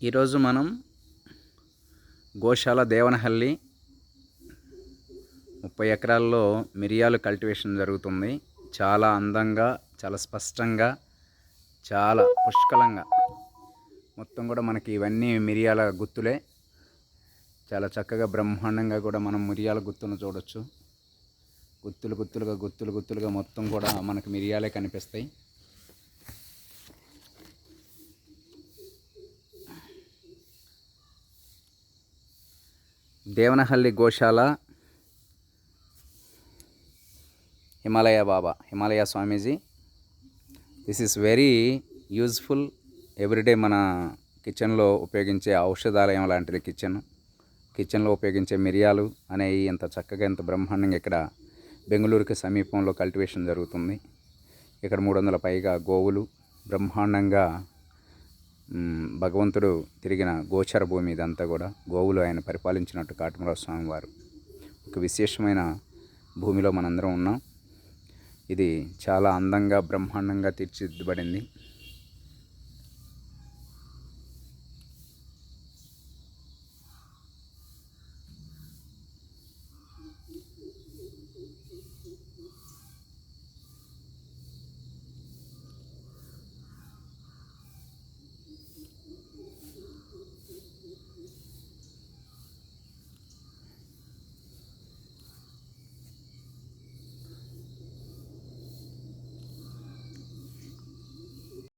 ఈరోజు మనం గోశాల దేవనహల్లి 30 ఎకరాల్లో మిరియాలు కల్టివేషన్ జరుగుతుంది. చాలా అందంగా, చాలా స్పష్టంగా, చాలా పుష్కలంగా మొత్తం కూడా మనకి ఇవన్నీ మిరియాల గుత్తులే. చాలా చక్కగా బ్రహ్మాండంగా కూడా మనం మిరియాల గుత్తును చూడొచ్చు. గుత్తులుగా మొత్తం కూడా మనకి మిరియాలే కనిపిస్తాయి. Devanahalli Goshala Himalaya Swamiji. This is very useful. Everyday మన కిచెన్లో ఉపయోగించే ఔషధాలయం లాంటిది. కిచెన్లో ఉపయోగించే మిరియాలు అనేవి ఎంత చక్కగా, ఎంత బ్రహ్మాండంగా ఇక్కడ బెంగళూరుకి సమీపంలో కల్టివేషన్ జరుగుతుంది. ఇక్కడ 300 పైగా గోవులు బ్రహ్మాండంగా, భగవంతుడు తిరిగిన గోచర భూమి ఇదంతా కూడా. గోవులు ఆయన పరిపాలించినట్టు కాటమరాజు స్వామి వారు. ఒక విశేషమైన భూమిలో మనందరం ఉన్నాం. ఇది చాలా అందంగా, బ్రహ్మాండంగా తీర్చిదిద్దబడింది.